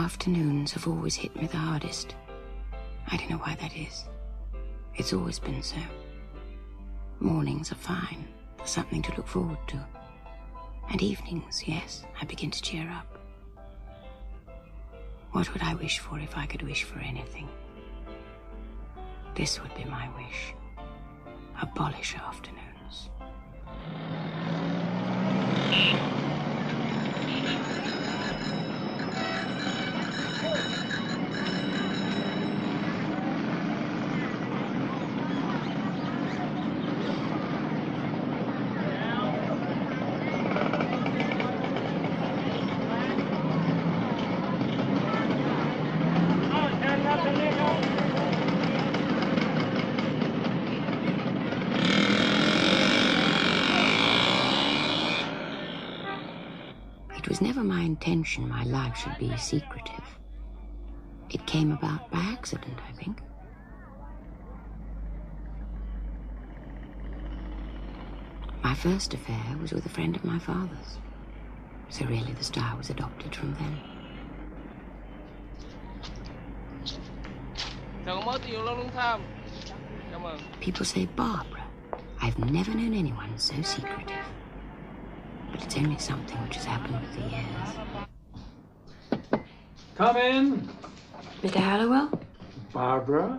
Afternoons have always hit me the hardest. I don't know why that is. It's always been so. Mornings are fine. There's something to look forward to. And evenings, yes, I begin to cheer up. What would I wish for if I could wish for anything? This would be my wish. Abolish afternoons. It was never my intention my life should be secretive. It came about by accident, I think. My first affair was with a friend of my father's. So really the star was adopted from them. People say Barbara. I've never known anyone so secretive. But it's only something which has happened with the years. Come in. Mr. Hallowell? Barbara.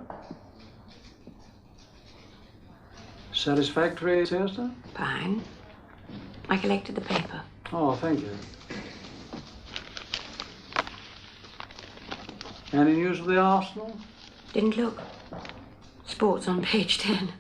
Satisfactory, sister? Fine. I collected the paper. Oh, thank you. Any news of the Arsenal? Didn't look. Sports on page 10.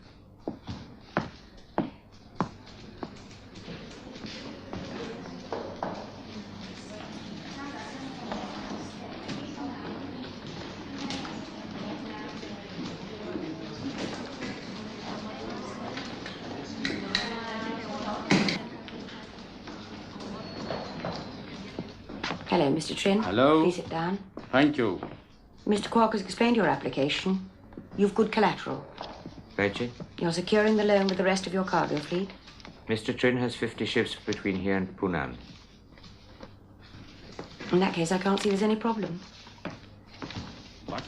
Hello, Mr. Trin. Hello. Please sit down. Thank you. Mr. Quark has explained your application. You've good collateral. Reggie? You're securing the loan with the rest of your cargo fleet. Mr. Trin has 50 ships between here and Punan. In that case, I can't see there's any problem. And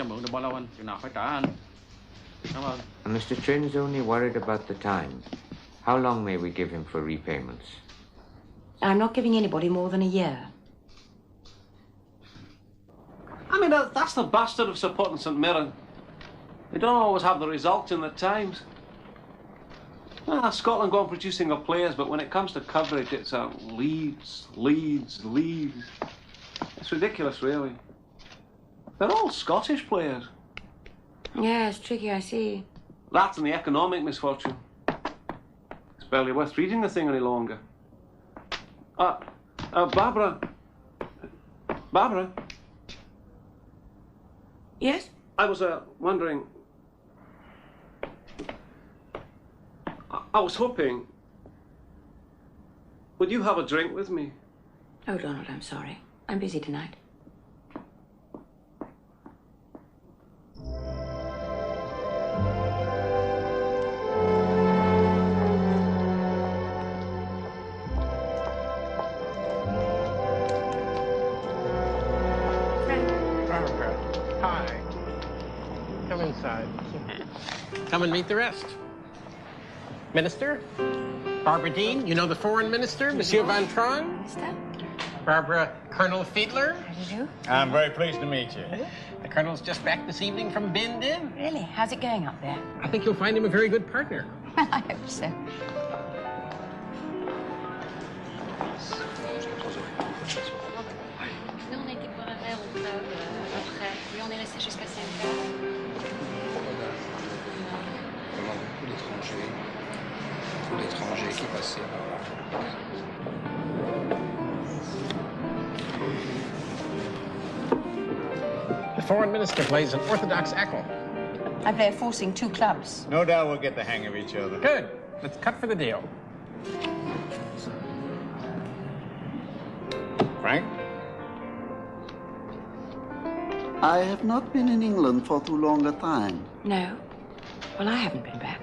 Mr. Trin is only worried about the time. How long may we give him for repayments? I'm not giving anybody more than a year. I mean, that's the bastard of supporting St Mirren. They don't always have the results in the Times. Scotland go on producing their players, but when it comes to coverage, it's Leeds, Leeds, Leeds. It's ridiculous, really. They're all Scottish players. Yeah, it's tricky, I see. That and the economic misfortune. It's barely worth reading the thing any longer. Barbara. Barbara? Yes? I was wondering... I was hoping... Would you have a drink with me? Oh, Donald, I'm sorry. I'm busy tonight. Hi. Come inside. Come and meet the rest. Minister, Barbara Dean, you know the foreign minister, Monsieur Van Tron. Minister? Barbara Colonel Fiedler. How do you do? I'm very pleased to meet you. The Colonel's just back this evening from Bend In. Really? How's it going up there? I think you'll find him a very good partner. Well, I hope so. Nous, on a été boire un verre au club après. Puis on est resté jusqu'à 5 heures. Vraiment beaucoup d'étrangers qui passaient par là. The foreign minister plays an orthodox echo. I play a forcing 2 clubs. No doubt we'll get the hang of each other. Good. Let's cut for the deal. Frank? I have not been in England for too long a time. No. Well, I haven't been back.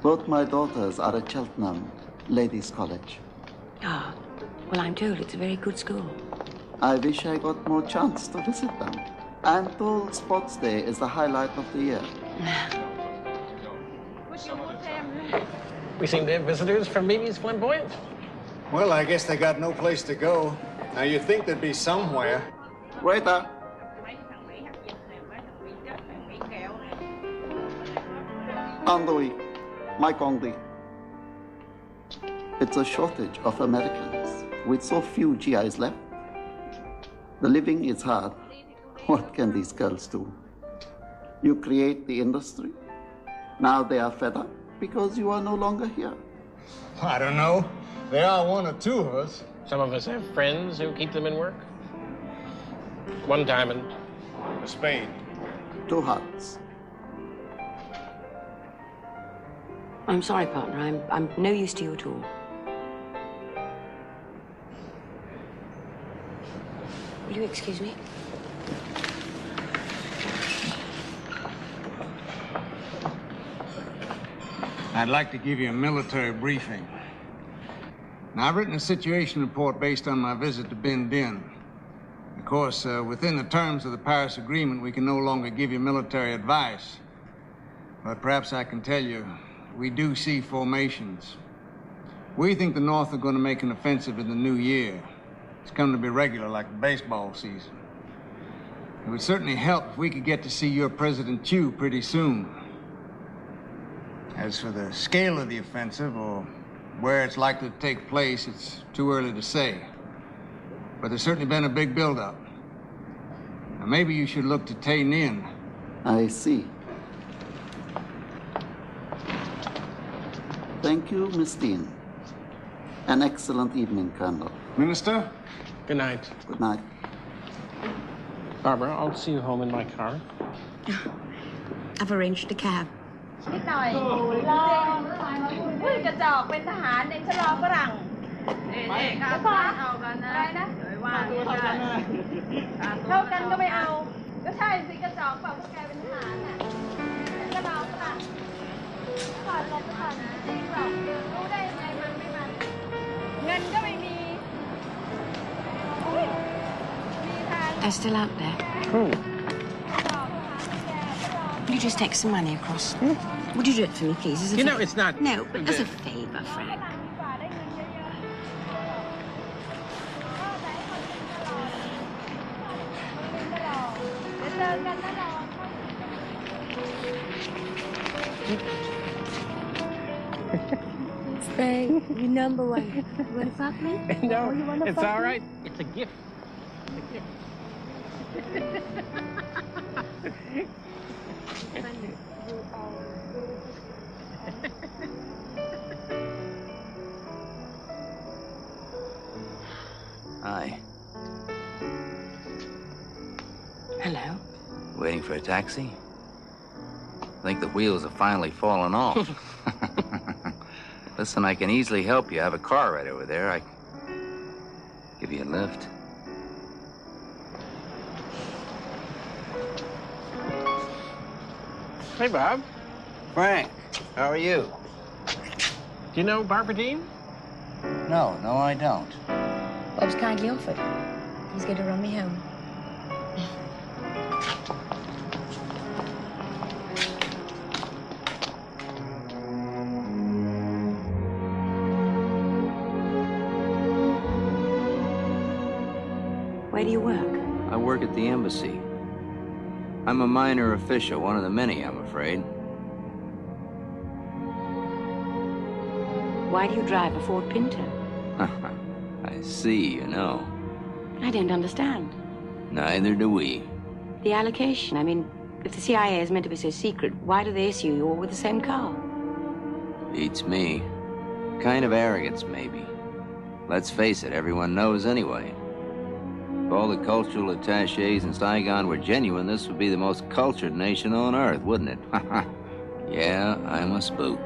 Both my daughters are at Cheltenham Ladies' College. Ah. Well, I'm told it's a very good school. I wish I got more chance to visit them. I'm told Sports Day is the highlight of the year. We seem to have visitors from Mimi's Flamboyant. Well, I guess they got no place to go. Now, you'd think they'd be somewhere. Waiter. Andoi, Mike Only. It's a shortage of Americans. With so few GIs left, the living is hard. What can these girls do? You create the industry. Now they are fed up because you are no longer here. I don't know. There are one or two of us. Some of us have friends who keep them in work. One diamond. A spade. 2 hearts. I'm sorry, partner. I'm no use to you at all. Will you excuse me? I'd like to give you a military briefing. Now, I've written a situation report based on my visit to Bin Din. Of course, within the terms of the Paris Agreement, we can no longer give you military advice. But perhaps I can tell you, we do see formations. We think the North are going to make an offensive in the new year. It's come to be regular, like the baseball season. It would certainly help if we could get to see your President Chu pretty soon. As for the scale of the offensive, or where it's likely to take place, it's too early to say. But there's certainly been a big buildup. Now, maybe you should look to Tay Ninh. I see. Thank you, Miss Dean. An excellent evening, Colonel. Minister? Good night. Good night. Barbara, I'll see you home in my car. I've arranged a cab. นิดหน่อยอุ้ยกระจอกเป็นทหารเองชะลอฝรั่งแล้วก็เอากันนะอะไรนะเท่ากันก็ไม่เอาก็ใช่สิกระจอกเปล่าพวกแกเป็นทหารน่ะชะลอฝรั่งก่อนลบก่อนจริงหรอกรู้ได้ยังไงมันไม่มันเงินก็ไม่มีมีทาง They're still out there. Who? Will you just take some money across? Would you do it for me, please? As a You know, favour? it's not... No, but as a favour, Frank. Frank, you're number one. You want to fuck me? No, Oh, you wanna it's fuck all me? right. It's a gift. It's a gift. Hi. Hello. Waiting for a taxi? Think the wheels have finally fallen off. Listen, I can easily help you. I have a car right over there. I give you a lift. Hey, Bob. Frank, how are you? Do you know Barbara Dean? No, I don't. Bob's kindly offered. He's going to run me home. Where do you work? I work at the embassy. I'm a minor official, one of the many, I'm afraid. Why do you drive a Ford Pinto? I see, you know. I don't understand. Neither do we. The allocation, I mean, if the CIA is meant to be so secret, why do they issue you all with the same car? Beats me. Kind of arrogance, maybe. Let's face it, everyone knows anyway. If all the cultural attachés in Saigon were genuine, this would be the most cultured nation on earth, wouldn't it? Yeah, I'm a spook.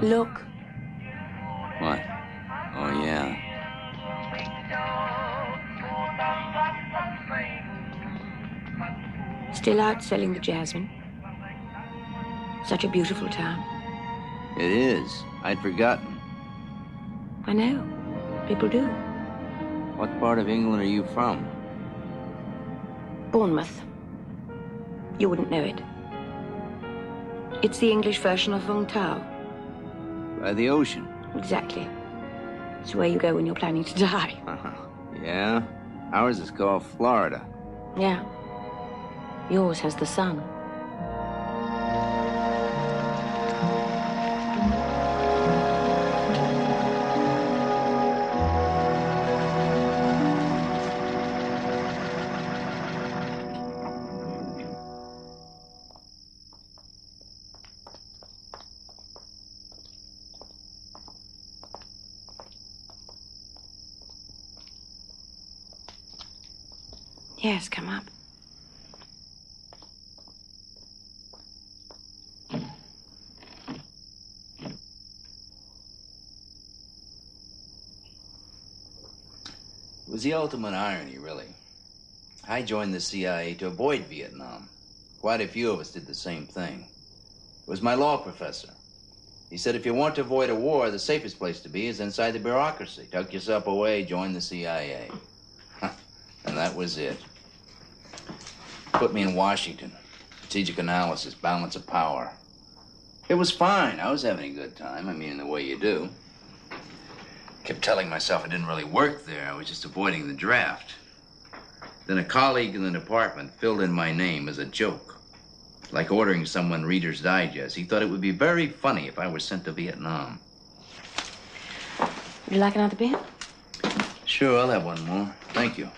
Look. What? Oh, yeah. Still out selling the jasmine. Such a beautiful town. It is. I'd forgotten. I know. People do. What part of England are you from? Bournemouth. You wouldn't know it. It's the English version of Vung Tau. By the ocean. Exactly. It's where you go when you're planning to die. Yeah? Ours is called Florida. Yeah. Yours has the sun. Yes, come up. It was the ultimate irony, really. I joined the CIA to avoid Vietnam. Quite a few of us did the same thing. It was my law professor. He said if you want to avoid a war, the safest place to be is inside the bureaucracy. Tuck yourself away, join the CIA. And that was it. Put me in Washington. Strategic analysis, balance of power. It was fine. I was having a good time. I mean, in the way you do. Kept telling myself I didn't really work there. I was just avoiding the draft. Then a colleague in the department filled in my name as a joke. Like ordering someone Reader's Digest. He thought it would be very funny if I were sent to Vietnam. Would you like another beer? Sure, I'll have one more. Thank you.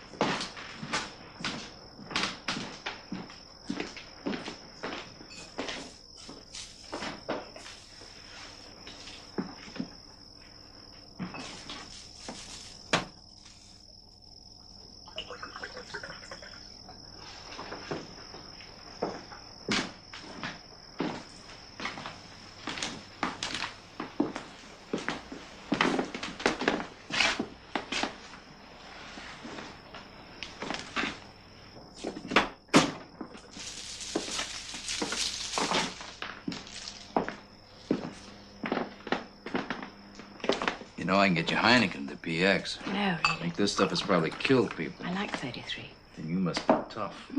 You know, I can get you Heineken to PX. No, I really. think this stuff has probably killed people. I like 33. Then you must be tough.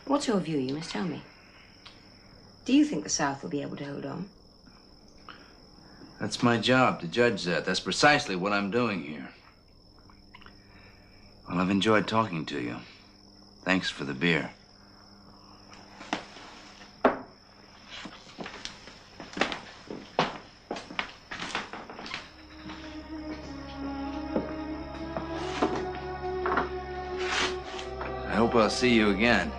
What's your view? You must tell me. Do you think the South will be able to hold on? That's my job, to judge that. That's precisely what I'm doing here. Well, I've enjoyed talking to you. Thanks for the beer. I hope I'll see you again.